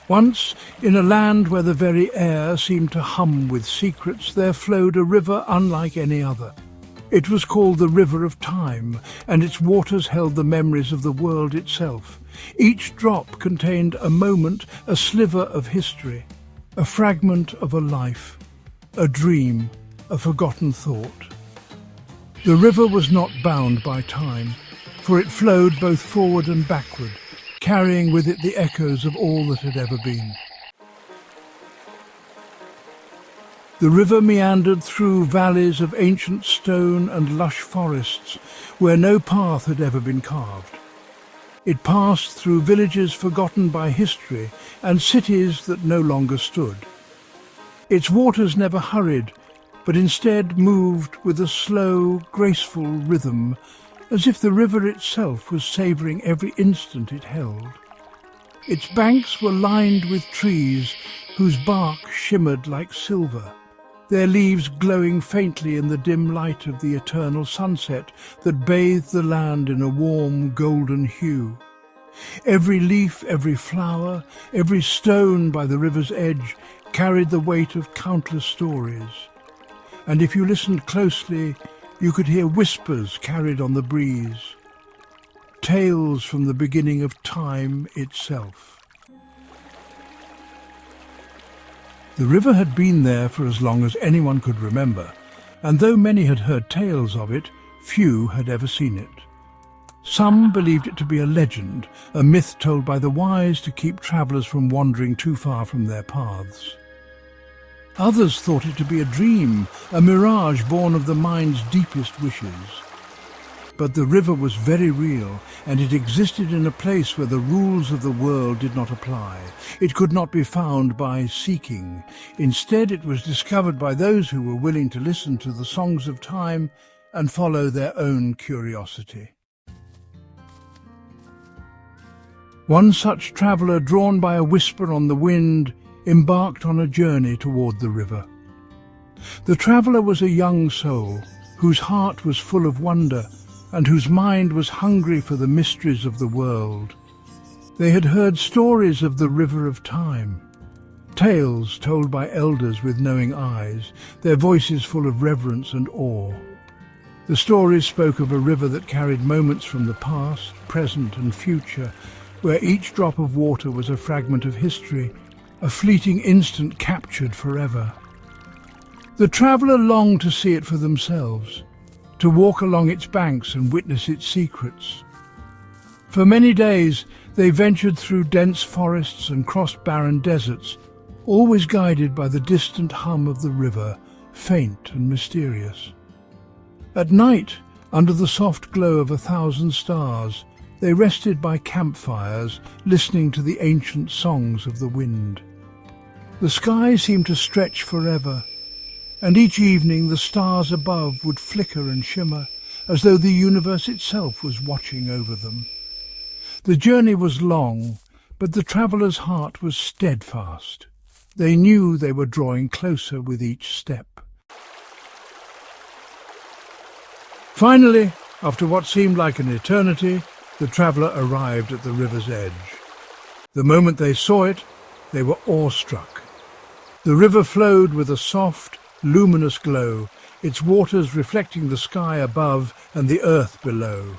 Once, in a land where the very air seemed to hum with secrets, there flowed a river unlike any other. It was called the River of Time, and its waters held the memories of the world itself. Each drop contained a moment, a sliver of history, a fragment of a life, a dream, a forgotten thought. The river was not bound by time, for it flowed both forward and backward, carrying with it the echoes of all that had ever been. The river meandered through valleys of ancient stone and lush forests where no path had ever been carved. It passed through villages forgotten by history and cities that no longer stood. Its waters never hurried, but instead moved with a slow, graceful rhythm, as if the river itself was savouring every instant it held. Its banks were lined with trees whose bark shimmered like silver, their leaves glowing faintly in the dim light of the eternal sunset that bathed the land in a warm golden hue. Every leaf, every flower, every stone by the river's edge carried the weight of countless stories. And if you listened closely, you could hear whispers carried on the breeze, tales from the beginning of time itself. The river had been there for as long as anyone could remember, and though many had heard tales of it, few had ever seen it. Some believed it to be a legend, a myth told by the wise to keep travellers from wandering too far from their paths. Others thought it to be a dream, a mirage born of the mind's deepest wishes. But the river was very real, and it existed in a place where the rules of the world did not apply. It could not be found by seeking. Instead, it was discovered by those who were willing to listen to the songs of time and follow their own curiosity. One such traveller, drawn by a whisper on the wind, embarked on a journey toward the river. The traveller was a young soul, whose heart was full of wonder and whose mind was hungry for the mysteries of the world. They had heard stories of the River of Time, tales told by elders with knowing eyes, their voices full of reverence and awe. The stories spoke of a river that carried moments from the past, present and future, where each drop of water was a fragment of history, a fleeting instant captured forever. The traveller longed to see it for themselves, to walk along its banks and witness its secrets. For many days they ventured through dense forests and crossed barren deserts, always guided by the distant hum of the river, faint and mysterious. At night, under the soft glow of 1,000 stars, they rested by campfires, listening to the ancient songs of the wind. The sky seemed to stretch forever, and each evening the stars above would flicker and shimmer, as though the universe itself was watching over them. The journey was long, but the traveller's heart was steadfast. They knew they were drawing closer with each step. Finally, after what seemed like an eternity, the traveller arrived at the river's edge. The moment they saw it, they were awestruck. The river flowed with a soft, luminous glow, its waters reflecting the sky above and the earth below.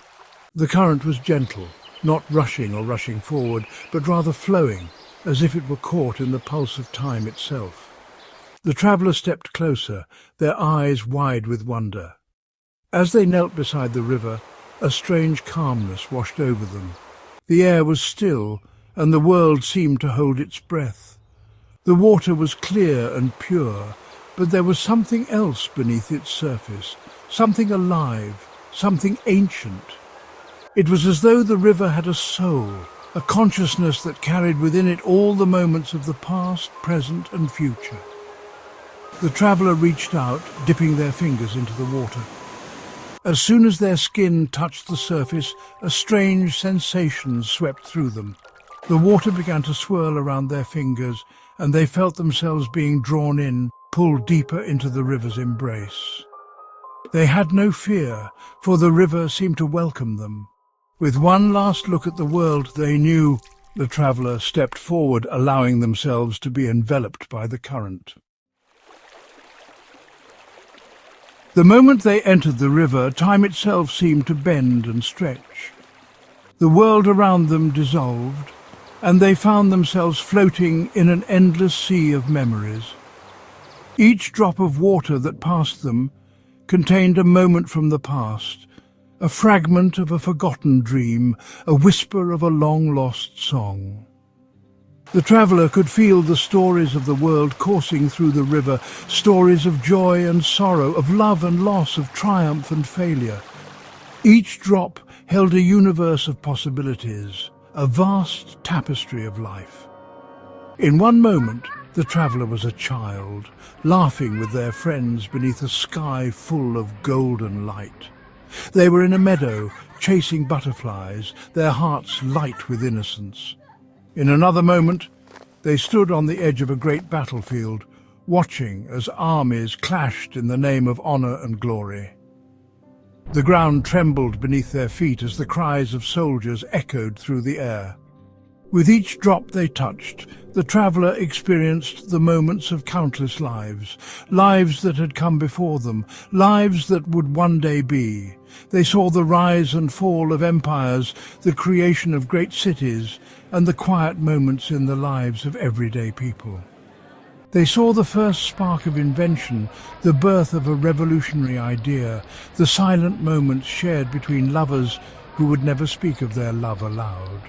The current was gentle, not rushing or rushing forward, but rather flowing, as if it were caught in the pulse of time itself. The traveller stepped closer, their eyes wide with wonder. As they knelt beside the river, a strange calmness washed over them. The air was still, and the world seemed to hold its breath. The water was clear and pure, but there was something else beneath its surface, something alive, something ancient. It was as though the river had a soul, a consciousness that carried within it all the moments of the past, present and future. The traveller reached out, dipping their fingers into the water. As soon as their skin touched the surface, a strange sensation swept through them. The water began to swirl around their fingers, and they felt themselves being drawn in, pulled deeper into the river's embrace. They had no fear, for the river seemed to welcome them. With one last look at the world, they knew The traveller stepped forward, allowing themselves to be enveloped by the current. The moment they entered the river, time itself seemed to bend and stretch. The world around them dissolved, and they found themselves floating in an endless sea of memories. Each drop of water that passed them contained a moment from the past, a fragment of a forgotten dream, a whisper of a long-lost song. The traveller could feel the stories of the world coursing through the river, stories of joy and sorrow, of love and loss, of triumph and failure. Each drop held a universe of possibilities, a vast tapestry of life. In one moment, the traveller was a child, laughing with their friends beneath a sky full of golden light. They were in a meadow, chasing butterflies, their hearts light with innocence. In another moment, they stood on the edge of a great battlefield, watching as armies clashed in the name of honor and glory. The ground trembled beneath their feet as the cries of soldiers echoed through the air. With each drop they touched, the traveller experienced the moments of countless lives, lives that had come before them, lives that would one day be. They saw the rise and fall of empires, the creation of great cities, and the quiet moments in the lives of everyday people. They saw the first spark of invention, the birth of a revolutionary idea, the silent moments shared between lovers who would never speak of their love aloud.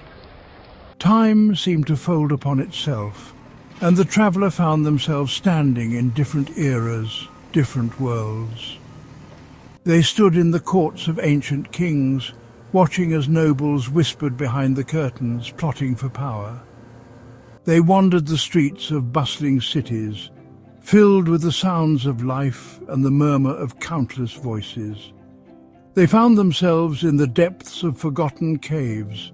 Time seemed to fold upon itself, and the traveller found themselves standing in different eras, different worlds. They stood in the courts of ancient kings, watching as nobles whispered behind the curtains, plotting for power. They wandered the streets of bustling cities, filled with the sounds of life and the murmur of countless voices. They found themselves in the depths of forgotten caves,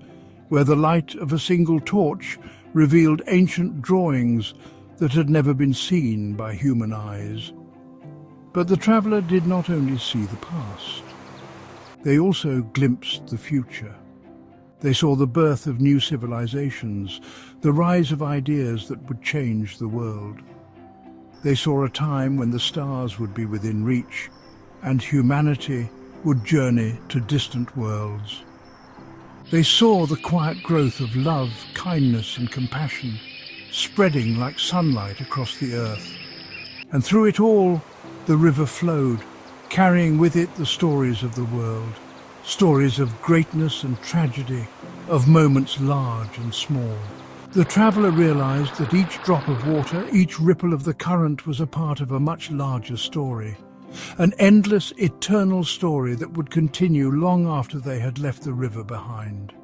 where the light of a single torch revealed ancient drawings that had never been seen by human eyes. But the traveller did not only see the past. They also glimpsed the future. They saw the birth of new civilizations, the rise of ideas that would change the world. They saw a time when the stars would be within reach, and humanity would journey to distant worlds. They saw the quiet growth of love, kindness and compassion, spreading like sunlight across the earth. And through it all, the river flowed, carrying with it the stories of the world, stories of greatness and tragedy, of moments large and small. The traveller realized that each drop of water, each ripple of the current was a part of a much larger story. An endless, eternal story that would continue long after they had left the river behind.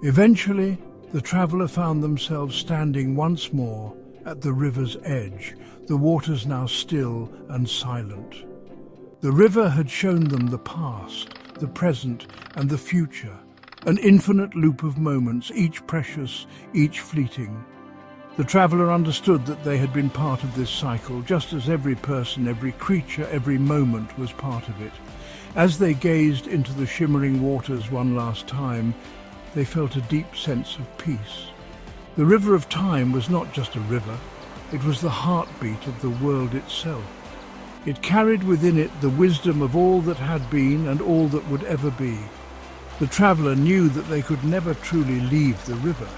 Eventually, the traveller found themselves standing once more at the river's edge, the waters now still and silent. The river had shown them the past, the present and the future, an infinite loop of moments, each precious, each fleeting. The traveller understood that they had been part of this cycle, just as every person, every creature, every moment was part of it. As they gazed into the shimmering waters one last time, they felt a deep sense of peace. The river of time was not just a river, it was the heartbeat of the world itself. It carried within it the wisdom of all that had been and all that would ever be. The traveller knew that they could never truly leave the river,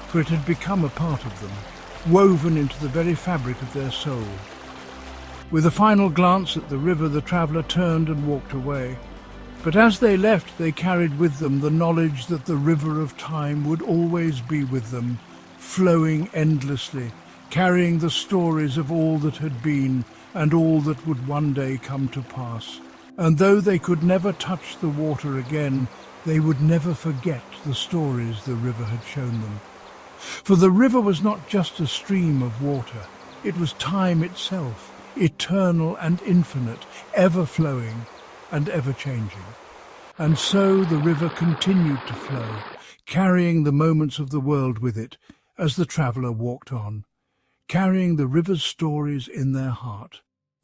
for it had become a part of them, woven into the very fabric of their soul. With a final glance at the river, the traveller turned and walked away. But as they left, they carried with them the knowledge that the river of time would always be with them, flowing endlessly, carrying the stories of all that had been and all that would one day come to pass. And though they could never touch the water again, they would never forget the stories the river had shown them. For the river was not just a stream of water, it was time itself, eternal and infinite, ever-flowing and ever-changing. And so the river continued to flow, carrying the moments of the world with it as the traveller walked on, carrying the river's stories in their heart.